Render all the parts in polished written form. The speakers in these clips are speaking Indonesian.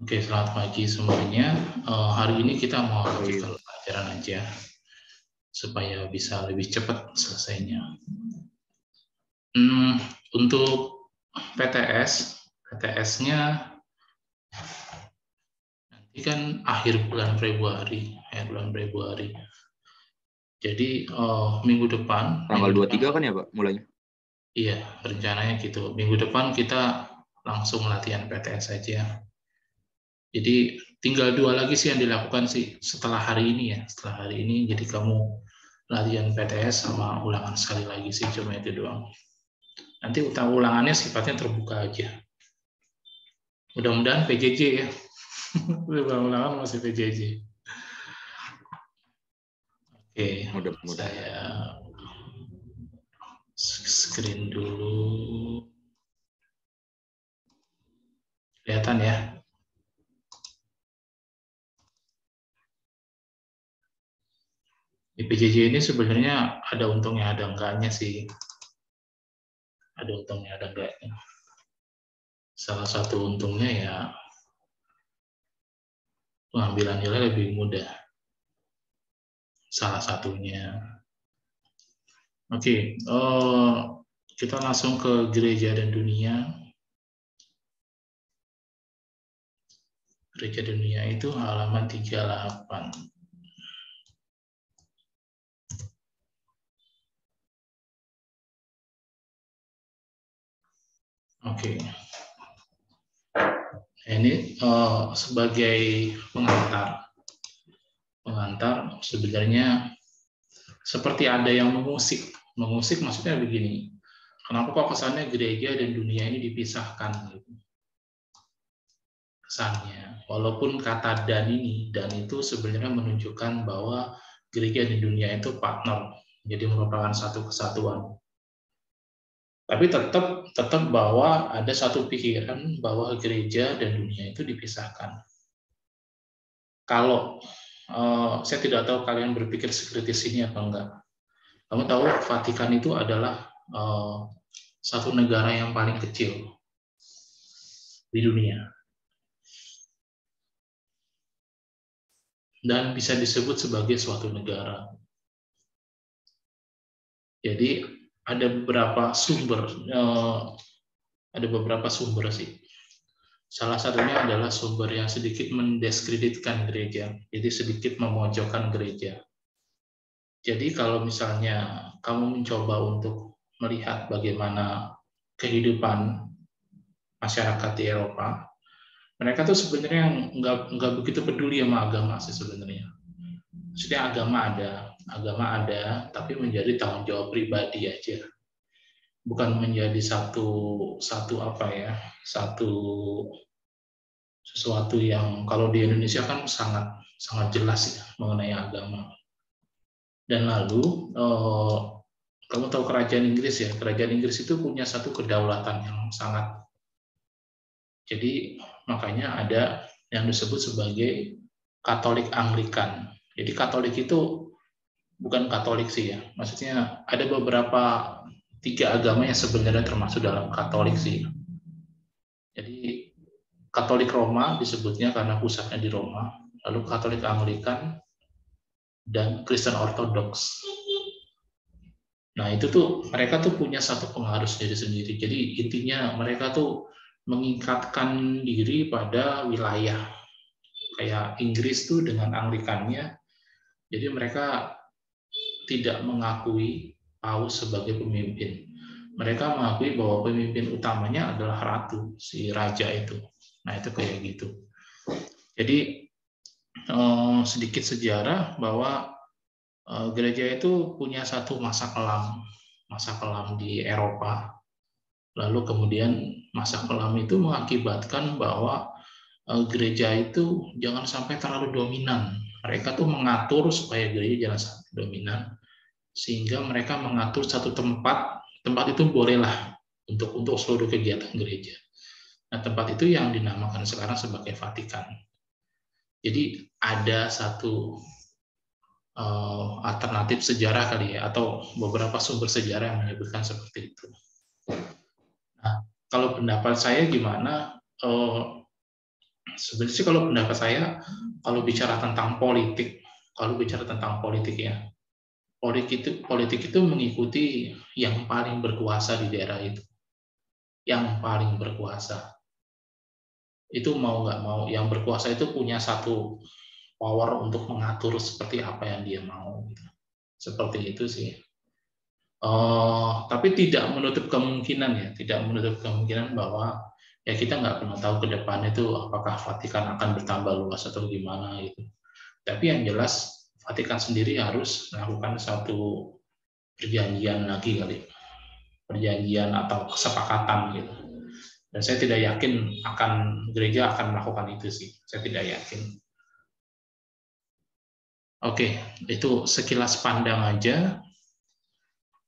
Oke, selamat pagi semuanya. Hari ini kita mau lanjutkan pelajaran aja, supaya bisa lebih cepat selesainya. Untuk PTS-nya nanti kan akhir bulan Februari. Jadi minggu depan. Tanggal 23 kan ya Pak mulainya? Iya, rencananya gitu. Minggu depan kita langsung latihan PTS saja. Jadi tinggal 2 lagi sih yang dilakukan sih setelah hari ini ya. Setelah hari ini, jadi kamu latihan PTS sama ulangan sekali lagi sih, cuma itu doang. Nanti ulangannya sifatnya terbuka aja. Mudah-mudahan PJJ ya. Ulangan masih PJJ. Oke, Mudah-mudahan. saya screen dulu. Kelihatan ya? Di PJJ ini sebenarnya ada untungnya, ada enggaknya sih. Ada untungnya, ada enggaknya. Salah satu untungnya ya pengambilan nilai lebih mudah. Salah satunya. Oke, kita langsung ke gereja dan dunia. Gereja dunia itu halaman 38. Oke. Ini sebagai pengantar sebenarnya seperti ada yang mengusik. Mengusik maksudnya begini. Kenapa kok kesannya gereja dan dunia ini dipisahkan? Kesannya. Walaupun kata dan itu sebenarnya menunjukkan bahwa gereja dan dunia itu partner. Jadi merupakan satu kesatuan. Tapi tetap bahwa ada satu pikiran bahwa gereja dan dunia itu dipisahkan. Kalau saya tidak tahu kalian berpikir sekritis ini apa enggak. Kamu tahu Vatikan itu adalah satu negara yang paling kecil di dunia. Dan bisa disebut sebagai suatu negara. Jadi ada beberapa sumber sih. Salah satunya adalah sumber yang sedikit mendiskreditkan gereja, jadi sedikit memojokkan gereja. Jadi kalau misalnya kamu mencoba untuk melihat bagaimana kehidupan masyarakat di Eropa, mereka tuh sebenarnya nggak begitu peduli sama agama sih sebenarnya. Maksudnya agama ada, tapi menjadi tanggung jawab pribadi aja. Bukan menjadi sesuatu yang kalau di Indonesia kan sangat jelas ya mengenai agama. Dan lalu kamu tahu kerajaan Inggris ya, kerajaan Inggris itu punya satu kedaulatan yang sangat. Jadi makanya ada yang disebut sebagai Katolik Anglikan. Jadi Katolik itu bukan Katolik sih ya, maksudnya ada beberapa 3 agama yang sebenarnya termasuk dalam Katolik sih. Jadi Katolik Roma disebutnya karena pusatnya di Roma, lalu Katolik Anglikan, dan Kristen Ortodoks. Nah itu tuh mereka tuh punya satu pengaruh sendiri-sendiri. Jadi intinya mereka tuh mengikatkan diri pada wilayah. Kayak Inggris tuh dengan Anglikannya, jadi mereka tidak mengakui paus sebagai pemimpin. Mereka mengakui bahwa pemimpin utamanya adalah ratu, si raja itu. Nah itu kayak gitu. Jadi sedikit sejarah bahwa gereja itu punya satu masa kelam di Eropa. Lalu kemudian masa kelam itu mengakibatkan bahwa gereja itu jangan sampai terlalu dominan. Mereka tuh mengatur supaya gereja jangan sampai dominan, sehingga mereka mengatur satu tempat itu bolehlah untuk seluruh kegiatan gereja. Nah tempat itu yang dinamakan sekarang sebagai Vatikan. Jadi ada satu alternatif sejarah kali ya, atau beberapa sumber sejarah yang menyebutkan seperti itu. Nah, kalau pendapat saya gimana? Sebenarnya sih kalau pendapat saya, kalau bicara tentang politik ya, politik itu mengikuti yang paling berkuasa di daerah itu, yang paling berkuasa. Itu mau nggak mau, yang berkuasa itu punya satu power untuk mengatur seperti apa yang dia mau. Seperti itu sih. Tapi tidak menutup kemungkinan bahwa ya kita nggak pernah tahu ke depan itu apakah Vatikan akan bertambah luas atau gimana gitu. Tapi yang jelas Vatikan sendiri harus melakukan satu perjanjian lagi kali, perjanjian atau kesepakatan gitu. Dan saya tidak yakin gereja akan melakukan itu sih. Saya tidak yakin. Oke, itu sekilas pandang aja.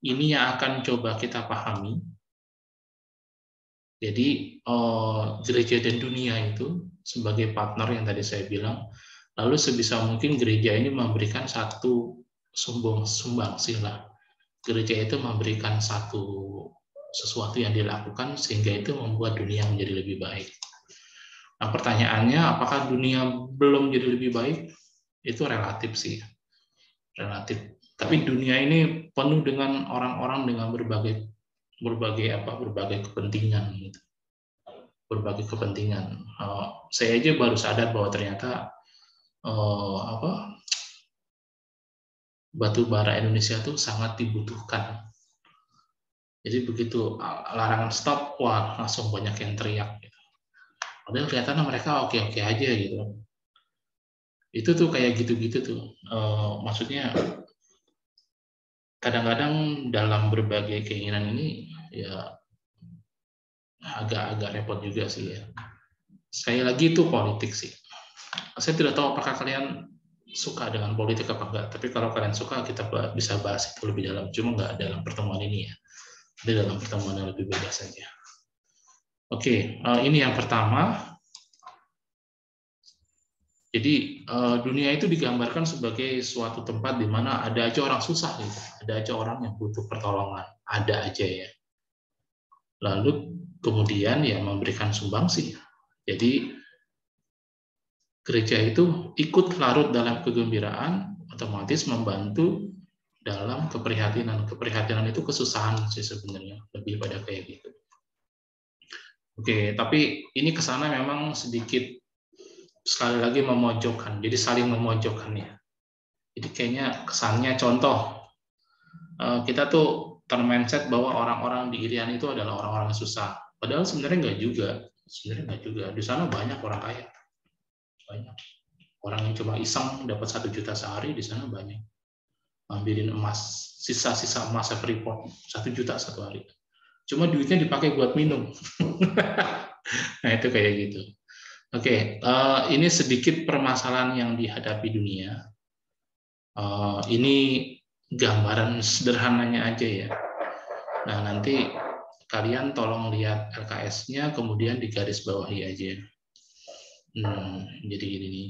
Ini yang akan coba kita pahami. Jadi gereja dan dunia itu sebagai partner yang tadi saya bilang, lalu sebisa mungkin gereja ini memberikan satu sumbangsi lah. Gereja itu memberikan sesuatu yang dilakukan sehingga itu membuat dunia menjadi lebih baik. Nah, pertanyaannya apakah dunia belum jadi lebih baik? Itu relatif sih. Relatif. Tapi dunia ini penuh dengan orang-orang dengan berbagai kepentingan gitu. Berbagai kepentingan. Saya aja baru sadar bahwa ternyata batu bara Indonesia itu sangat dibutuhkan. Jadi begitu larangan stop, wah langsung banyak yang teriak. Gitu. Padahal kelihatannya mereka oke-oke aja gitu. Itu tuh kayak gitu-gitu tuh. Maksudnya kadang-kadang dalam berbagai keinginan ini ya agak repot juga sih ya. Sekali lagi itu politik sih. Saya tidak tahu apakah kalian suka dengan politik apa enggak, tapi kalau kalian suka kita bisa bahas itu lebih dalam. Cuma nggak dalam pertemuan ini ya. Nanti dalam pertemuan yang lebih bebas saja. Oke, ini yang pertama. Jadi dunia itu digambarkan sebagai suatu tempat di mana ada aja orang susah gitu. Ada aja orang yang butuh pertolongan. Ada aja ya. Lalu kemudian ya memberikan sumbangsi. Jadi gereja itu ikut larut dalam kegembiraan, otomatis membantu dalam keprihatinan. Keprihatinan itu kesusahan sih sebenarnya, lebih pada kayak gitu. Oke, tapi ini kesana memang sedikit sekali lagi memojokkan, jadi saling memojokkan ya. Jadi kayaknya kesannya contoh, kita tuh termindset bahwa orang-orang di Irian itu adalah orang-orang susah. Padahal sebenarnya nggak juga. Di sana banyak orang kaya. Banyak. Orang yang cuma iseng dapat 1 juta sehari, di sana banyak. Ambilin emas, sisa-sisa emas Freeport, 1 juta satu hari. Cuma duitnya dipakai buat minum. Nah itu kayak gitu. Oke, ini sedikit permasalahan yang dihadapi dunia. Ini gambaran sederhananya aja ya. Nah nanti kalian tolong lihat LKS-nya, kemudian digaris bawahi aja. Jadi gini nih.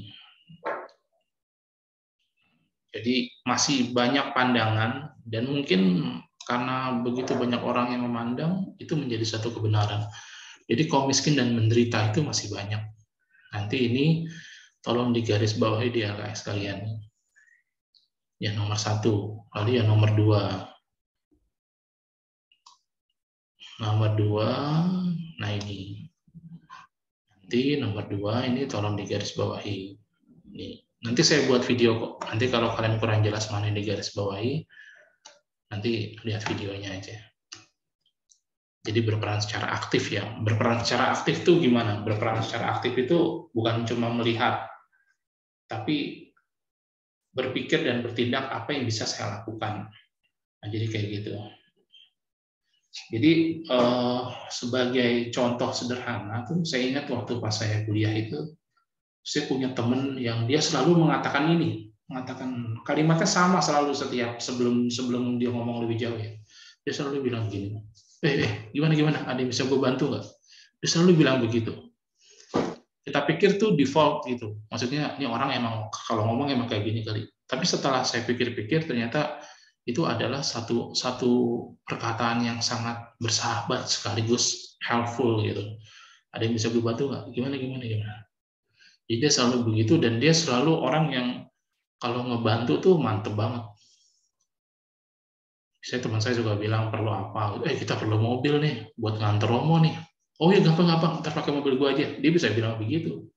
Jadi masih banyak pandangan dan mungkin karena begitu banyak orang yang memandang itu menjadi satu kebenaran. Jadi kaum miskin dan menderita itu masih banyak. Nanti ini tolong digaris bawahi di LKS kalian. Ya nomor 1, lalu ya nomor 2. Nomor 2, nah ini. Nanti nomor 2 ini tolong digaris bawahi. Ini. Nanti saya buat video kok. Nanti kalau kalian kurang jelas mana yang digaris bawahi, nanti lihat videonya aja. Jadi berperan secara aktif ya. Berperan secara aktif itu gimana? Berperan secara aktif itu bukan cuma melihat, tapi berpikir dan bertindak apa yang bisa saya lakukan. Nah, jadi kayak gitu. Jadi sebagai contoh sederhana tuh saya ingat waktu pas saya kuliah itu saya punya teman yang dia selalu mengatakan kalimatnya sama selalu setiap sebelum dia ngomong lebih jauh ya. Dia selalu bilang gini, gimana? Ada yang bisa gue bantu nggak? Dia selalu bilang begitu. Kita pikir tuh default gitu. Maksudnya ini orang emang kalau ngomong emang kayak gini kali. Tapi setelah saya pikir-pikir ternyata itu adalah satu perkataan yang sangat bersahabat sekaligus helpful gitu. Ada yang bisa gue bantu nggak? Gimana? Jadi dia selalu begitu, dan dia selalu orang yang kalau ngebantu tuh mantep banget. Teman saya juga bilang perlu apa, kita perlu mobil nih buat nganter Romo nih. Oh ya gampang-gampang, ntar pakai mobil gua aja. Dia bisa bilang begitu,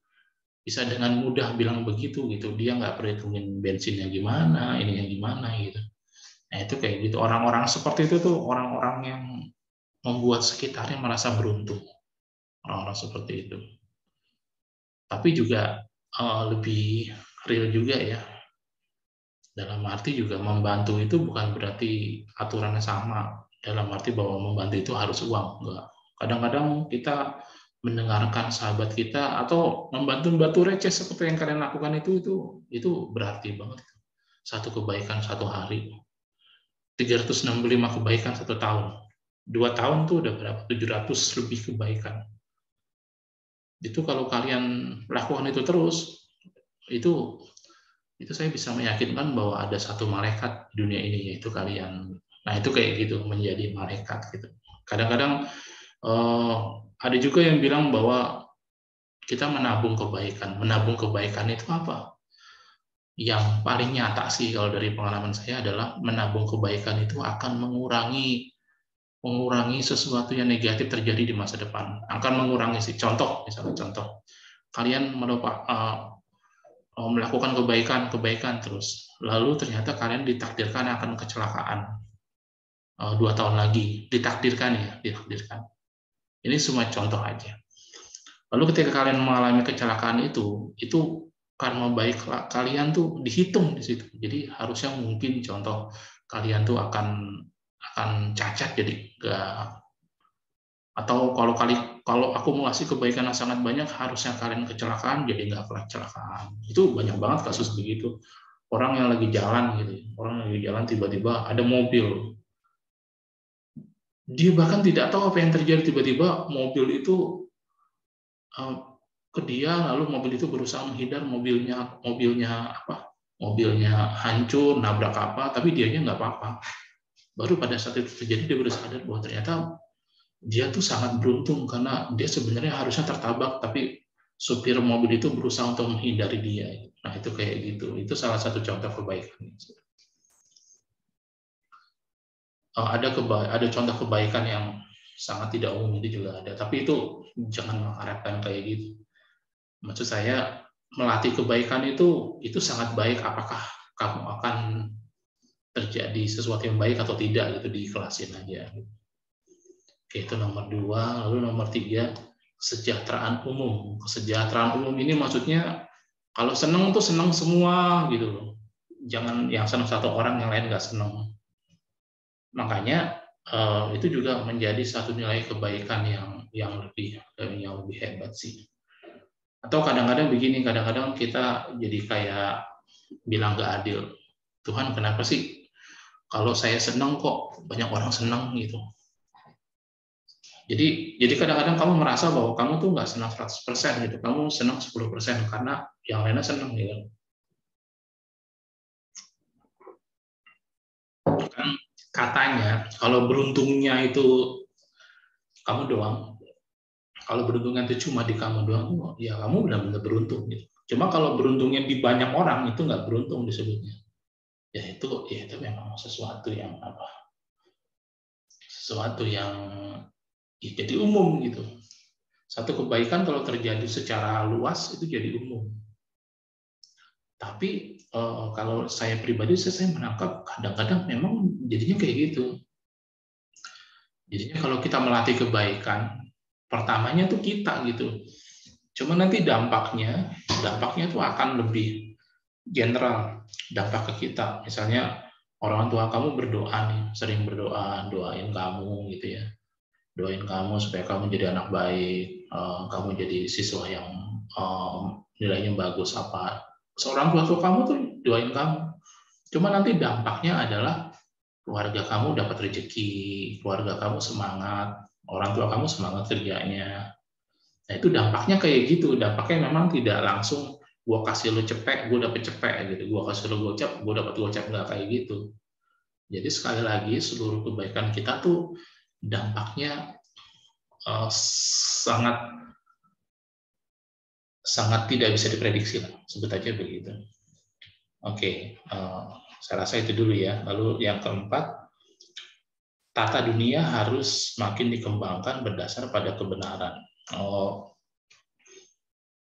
bisa dengan mudah bilang begitu gitu. Dia nggak perhitungin bensinnya gimana, ininya gimana gitu. Nah itu kayak gitu. Orang-orang seperti itu tuh orang-orang yang membuat sekitarnya merasa beruntung. Orang-orang seperti itu. Tapi juga lebih real juga ya. Dalam arti juga membantu itu bukan berarti aturannya sama. Dalam arti bahwa membantu itu harus uang. Enggak. Kadang-kadang kita mendengarkan sahabat kita atau membantu receh seperti yang kalian lakukan itu berarti banget. Satu kebaikan satu hari. 365 kebaikan satu tahun. 2 tahun tuh udah berapa? 700 lebih kebaikan. Itu kalau kalian lakukan itu terus, itu saya bisa meyakinkan bahwa ada satu malaikat di dunia ini, yaitu kalian. Nah itu kayak gitu, menjadi malaikat gitu. Kadang-kadang ada juga yang bilang bahwa kita menabung kebaikan. Menabung kebaikan itu apa? Yang paling nyata sih kalau dari pengalaman saya adalah menabung kebaikan itu akan mengurangi sesuatu yang negatif terjadi di masa depan. Akan mengurangi sih. Misalnya contoh, kalian melakukan kebaikan terus, lalu ternyata kalian ditakdirkan akan kecelakaan 2 tahun lagi, ditakdirkan. Ini semua contoh aja. Lalu ketika kalian mengalami kecelakaan itu karma baik kalian tuh dihitung di situ. Jadi harusnya mungkin contoh kalian tuh akan cacat, jadi enggak. Atau kalau akumulasi kebaikan yang sangat banyak, harusnya kalian kecelakaan jadi nggak kecelakaan. Itu banyak banget kasus begitu. Orang yang lagi jalan tiba-tiba ada mobil. Dia bahkan tidak tahu apa yang terjadi, tiba-tiba mobil itu ke dia, lalu mobil itu berusaha menghindar, mobilnya hancur, nabrak apa, tapi dianya nggak apa-apa. Baru pada saat itu terjadi dia baru sadar bahwa ternyata dia tuh sangat beruntung, karena dia sebenarnya harusnya tertabrak, tapi supir mobil itu berusaha untuk menghindari dia. Nah itu kayak gitu. Itu salah satu contoh kebaikan. Ada contoh kebaikan yang sangat tidak umum, itu juga ada. Tapi itu jangan mengharapkan kayak gitu. Maksud saya, melatih kebaikan itu sangat baik. Apakah kamu akan terjadi sesuatu yang baik atau tidak, gitu, diikhlasin aja. Oke, itu nomor 2. Lalu nomor 3, kesejahteraan umum. Kesejahteraan umum ini maksudnya kalau senang tuh senang semua gitu loh. Jangan yang senang satu orang, yang lain nggak senang. Makanya itu juga menjadi satu nilai kebaikan yang lebih hebat sih. Atau kadang-kadang begini, kadang-kadang kita jadi kayak bilang nggak adil. Tuhan, kenapa sih kalau saya senang kok banyak orang senang gitu. Jadi kadang-kadang kamu merasa bahwa kamu tuh nggak senang 100% gitu. Kamu senang 10% karena yang lainnya senang gitu. Kan katanya kalau beruntungnya itu kamu doang. Kalau beruntungnya itu cuma di kamu doang, ya kamu benar-benar beruntung gitu. Cuma kalau beruntungnya di banyak orang, itu nggak beruntung disebutnya. Ya itu memang sesuatu yang jadi umum gitu. Satu kebaikan kalau terjadi secara luas itu jadi umum. Tapi kalau saya pribadi, saya menangkap kadang-kadang memang jadinya kayak gitu. Jadinya kalau kita melatih kebaikan, pertamanya tuh kita gitu. Cuma nanti dampaknya tuh akan lebih general, dampak ke kita. Misalnya orang tua kamu berdoa nih, sering berdoa, doain kamu gitu ya. Doain kamu supaya kamu jadi anak baik, kamu jadi siswa yang nilainya bagus apa. Seorang tua kamu tuh doain kamu. Cuma nanti dampaknya adalah keluarga kamu dapat rezeki, keluarga kamu semangat, orang tua kamu semangat kerjanya. Nah itu dampaknya kayak gitu. Dampaknya memang tidak langsung gua kasih lo cepek, gua dapet cepek gitu. Gua kasih lo gocap, gua dapat gocap, nggak kayak gitu. Jadi sekali lagi seluruh kebaikan kita tuh dampaknya sangat sangat tidak bisa diprediksi lah, sebut aja begitu. Oke, saya rasa itu dulu ya. Lalu yang keempat, tata dunia harus makin dikembangkan berdasar pada kebenaran.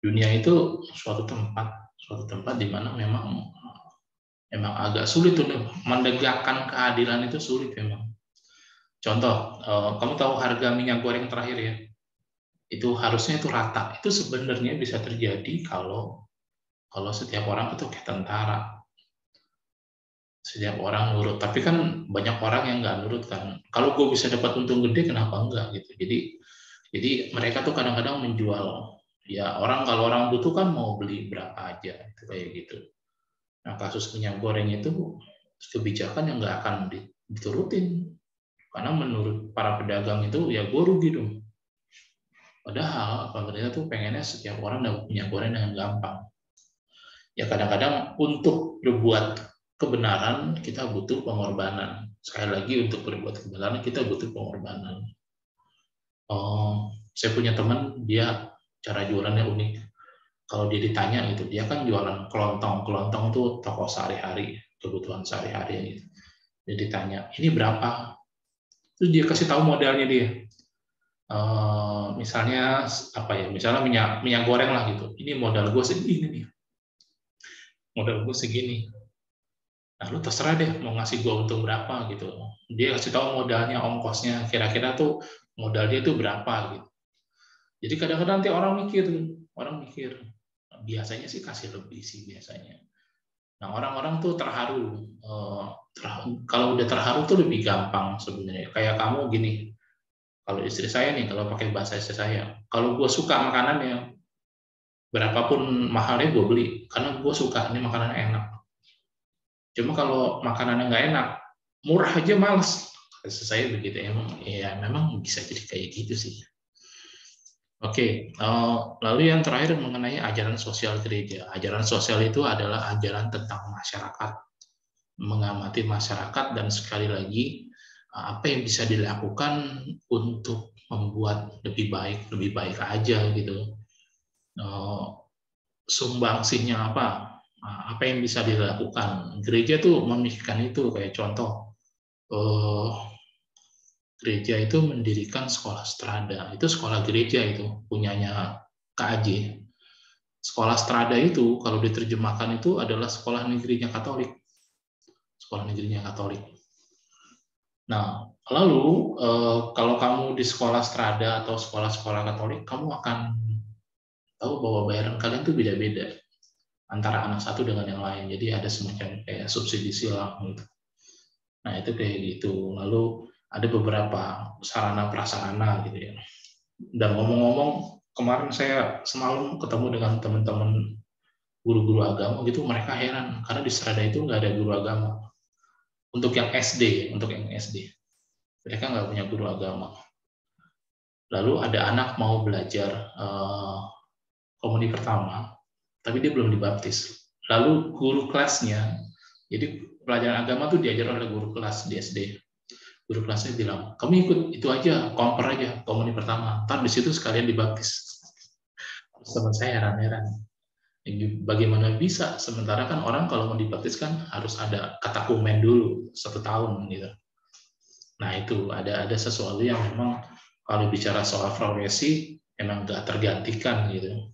Dunia itu suatu tempat di mana memang agak sulit untuk menegakkan keadilan, itu sulit memang. Contoh, kamu tahu harga minyak goreng terakhir ya? Itu harusnya itu rata. Itu sebenarnya bisa terjadi kalau setiap orang itu kayak tentara. Setiap orang nurut, tapi kan banyak orang yang nggak nurut kan. Kalau gue bisa dapat untung gede, kenapa enggak gitu. Jadi mereka tuh kadang-kadang menjual. Ya kalau orang butuh kan mau beli berapa aja, itu kayak gitu. Nah kasus minyak goreng itu kebijakan yang nggak akan diturutin, karena menurut para pedagang itu ya gue rugi dong. Padahal pemerintah tuh pengennya setiap orang dapat minyak goreng dengan gampang. Ya kadang-kadang untuk berbuat kebenaran kita butuh pengorbanan. Sekali lagi, untuk berbuat kebenaran kita butuh pengorbanan. Saya punya teman, dia cara jualannya unik. Kalau dia ditanya gitu, dia kan jualan kelontong. Kelontong tuh toko sehari-hari, kebutuhan sehari-hari gitu. Dia ditanya, ini berapa? Terus dia kasih tahu modalnya dia. Misalnya apa ya? Misalnya minyak goreng lah gitu. Ini modal gue segini nih. Modal gue segini. Nah, lu terserah deh mau ngasih gue untung berapa gitu. Dia kasih tahu modalnya, ongkosnya, kira-kira tuh modal dia tuh berapa gitu. Jadi kadang-kadang nanti orang mikir, biasanya sih kasih lebih sih biasanya. Nah, orang-orang tuh terharu. Kalau udah terharu tuh lebih gampang sebenarnya. Kayak kamu gini, kalau istri saya nih, kalau pakai bahasa istri saya, kalau gue suka makanannya, berapapun mahalnya gue beli, karena gue suka ini makanannya enak. Cuma kalau makanannya nggak enak, murah aja males. Saya begitu memang bisa jadi kayak gitu sih. Oke, lalu yang terakhir mengenai ajaran sosial gereja. Ajaran sosial itu adalah ajaran tentang masyarakat, mengamati masyarakat, dan sekali lagi apa yang bisa dilakukan untuk membuat lebih baik aja gitu. Sumbangsihnya apa yang bisa dilakukan. Gereja tuh memikirkan itu, kayak contoh, gereja itu mendirikan sekolah strada. Itu sekolah gereja, itu punyanya KAJ. Sekolah strada itu kalau diterjemahkan itu adalah sekolah negerinya Katolik. Sekolah negerinya Katolik. Nah, lalu kalau kamu di sekolah strada atau sekolah-sekolah Katolik, kamu akan tahu bahwa bayaran kalian tuh beda-beda antara anak satu dengan yang lain. Jadi ada semacam kayak subsidi silang gitu. Nah, itu kayak gitu. Lalu ada beberapa sarana prasarana gitu ya. Dan ngomong-ngomong, kemarin saya semalam ketemu dengan teman-teman guru-guru agama gitu, mereka heran karena di Strada itu nggak ada guru agama. Untuk yang SD, mereka nggak punya guru agama. Lalu ada anak mau belajar komuni pertama, tapi dia belum dibaptis. Lalu guru kelasnya, jadi pelajaran agama tuh diajar oleh guru kelas di SD. Guru kelasnya bilang, kamu ikut itu aja, komper aja, komuni pertama. Ntar di situ sekalian dibaptis. Teman saya heran-heran. Bagaimana bisa? Sementara kan orang kalau mau dibaptis kan harus ada katakumen dulu 1 tahun gitu. Nah itu ada sesuatu yang memang kalau bicara soal profesi memang nggak tergantikan gitu.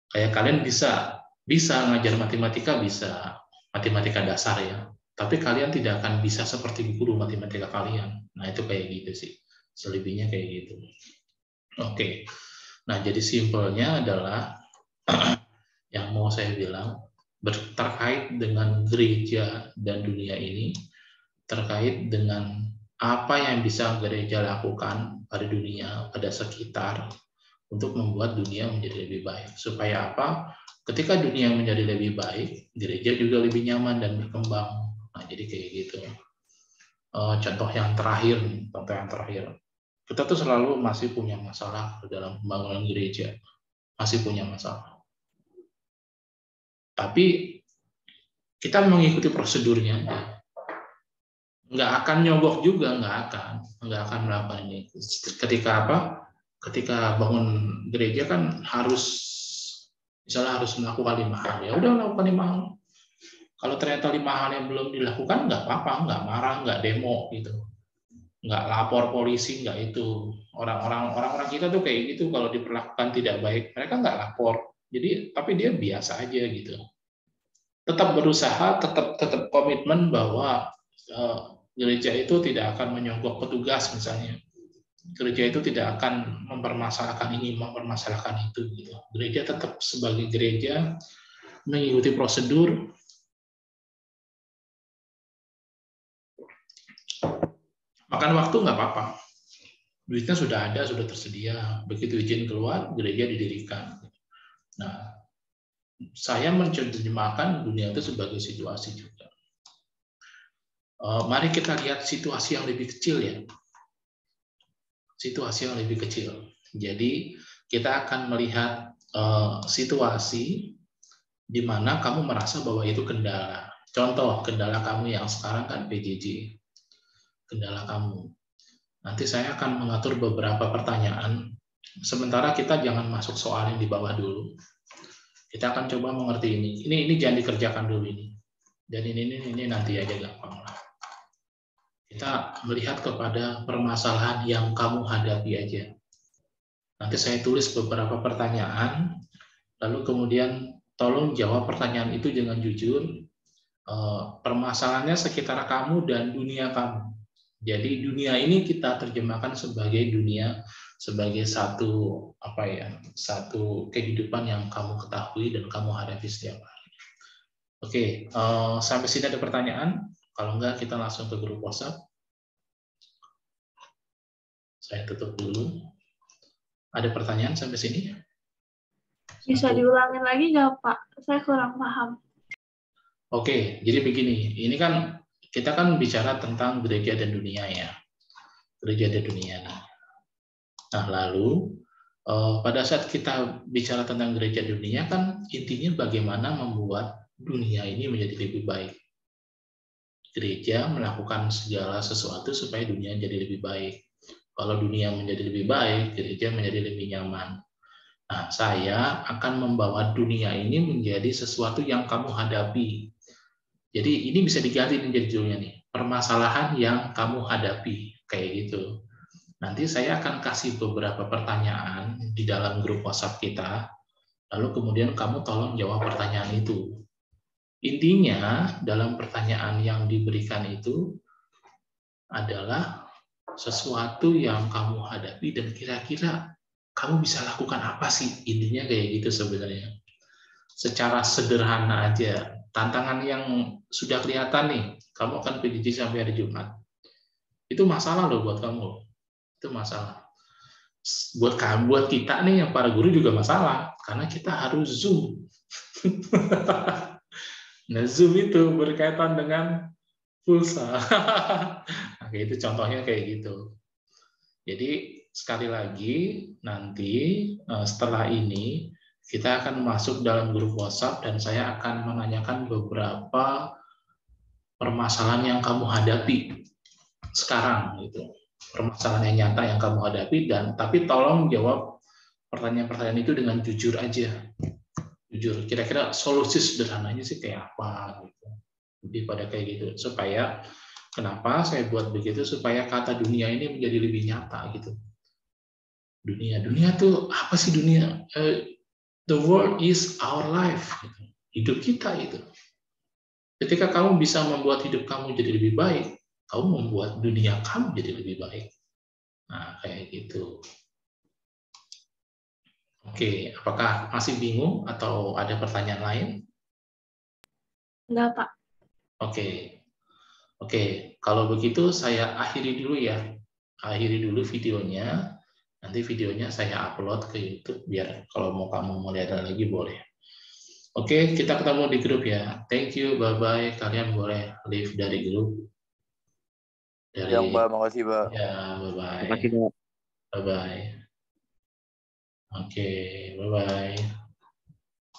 Kayak kalian bisa ngajar matematika, bisa matematika dasar ya, tapi kalian tidak akan bisa seperti guru matematika kalian. Nah itu kayak gitu sih, selebihnya kayak gitu. Oke, nah jadi simpelnya adalah yang mau saya bilang terkait dengan gereja dan dunia ini, terkait dengan apa yang bisa gereja lakukan pada dunia, pada sekitar, untuk membuat dunia menjadi lebih baik. Supaya apa? Ketika dunia menjadi lebih baik, gereja juga lebih nyaman dan berkembang. Nah, jadi kayak gitu. Contoh yang terakhir, kita tuh selalu masih punya masalah dalam pembangunan gereja, masih punya masalah. Tapi kita mengikuti prosedurnya, nggak akan nyogok juga, nggak akan melakukan ini. Ketika bangun gereja kan harus Misalnya harus melakukan 5 hal, ya udah lakukan 5 hal. Kalau ternyata 5 hal yang belum dilakukan, nggak apa-apa, nggak marah, nggak demo gitu, nggak lapor polisi, nggak itu. Orang-orang kita tuh kayak gitu, kalau diperlakukan tidak baik, mereka nggak lapor. Jadi, tapi dia biasa aja gitu. Tetap berusaha, tetap komitmen bahwa gereja itu tidak akan menyogok petugas misalnya. Gereja itu tidak akan mempermasalahkan ini, mempermasalahkan itu. Gitu. Gereja tetap sebagai gereja mengikuti prosedur. Makan waktu nggak apa-apa. Duitnya sudah ada, sudah tersedia. Begitu izin keluar, gereja didirikan. Nah, saya menerjemahkan dunia itu sebagai situasi juga. Mari kita lihat situasi yang lebih kecil ya. Situasi yang lebih kecil. Jadi kita akan melihat situasi di mana kamu merasa bahwa itu kendala. Contoh, kendala kamu yang sekarang kan PJJ. Kendala kamu. Nanti saya akan mengatur beberapa pertanyaan. Sementara kita jangan masuk soal yang di bawah dulu. Kita akan coba mengerti ini. Ini jangan dikerjakan dulu ini. Dan ini nanti aja gampang lah. Kita melihat kepada permasalahan yang kamu hadapi aja. Nanti saya tulis beberapa pertanyaan, lalu kemudian tolong jawab pertanyaan itu dengan jujur. Permasalahannya sekitar kamu dan dunia kamu. Jadi dunia ini kita terjemahkan sebagai dunia, sebagai satu satu kehidupan yang kamu ketahui dan kamu hadapi setiap hari. Oke, sampai sini ada pertanyaan? Kalau enggak, kita langsung ke grup WhatsApp. Saya tutup dulu. Ada pertanyaan sampai sini? Bisa diulangin lagi nggak, Pak? Saya kurang paham. Oke, jadi begini. Ini kan kita kan bicara tentang gereja dan dunia ya. Gereja dan dunia. Nah, lalu pada saat kita bicara tentang gereja dunia kan intinya bagaimana membuat dunia ini menjadi lebih baik. Gereja melakukan segala sesuatu supaya dunia jadi lebih baik. Kalau dunia menjadi lebih baik, gereja menjadi lebih nyaman. Nah, saya akan membawa dunia ini menjadi sesuatu yang kamu hadapi. Jadi ini bisa diganti menjadi judulnya nih, permasalahan yang kamu hadapi, kayak gitu. Nanti saya akan kasih beberapa pertanyaan di dalam grup WhatsApp kita, lalu kemudian kamu tolong jawab pertanyaan itu. Intinya dalam pertanyaan yang diberikan itu adalah sesuatu yang kamu hadapi dan kira-kira kamu bisa lakukan apa sih? Intinya kayak gitu sebenarnya. Secara sederhana aja, tantangan yang sudah kelihatan nih, kamu akan PJJ sampai hari Jumat. Itu masalah loh buat kamu. Itu masalah. Buat kita nih yang para guru juga masalah, karena kita harus Zoom. Nah, Zoom itu berkaitan dengan pulsa. Nah, itu contohnya kayak gitu. Jadi sekali lagi nanti setelah ini kita akan masuk dalam grup WhatsApp dan saya akan menanyakan beberapa permasalahan yang kamu hadapi sekarang gitu. Permasalahan yang nyata yang kamu hadapi tapi tolong jawab pertanyaan-pertanyaan itu dengan jujur aja. Jujur, kira-kira solusi sederhananya sih kayak apa gitu. Lebih pada kayak gitu supaya kenapa saya buat begitu supaya kata dunia ini menjadi lebih nyata gitu. Dunia tuh apa sih dunia? The world is our life. Hidup kita itu. Ketika kamu bisa membuat hidup kamu jadi lebih baik, kamu membuat dunia kamu jadi lebih baik. Nah, kayak gitu. Oke, apakah masih bingung atau ada pertanyaan lain? Enggak, Pak. Oke, kalau begitu saya akhiri dulu ya. Akhiri dulu videonya. Nanti videonya saya upload ke YouTube biar kalau mau kamu mau lihat lagi boleh. Oke, kita ketemu di grup ya. Thank you, bye-bye. Kalian boleh leave dari grup. Ya, Mbak. Makasih, Mbak. Ya, bye-bye. Terima kasih, Pak. Bye-bye. Oke, bye-bye.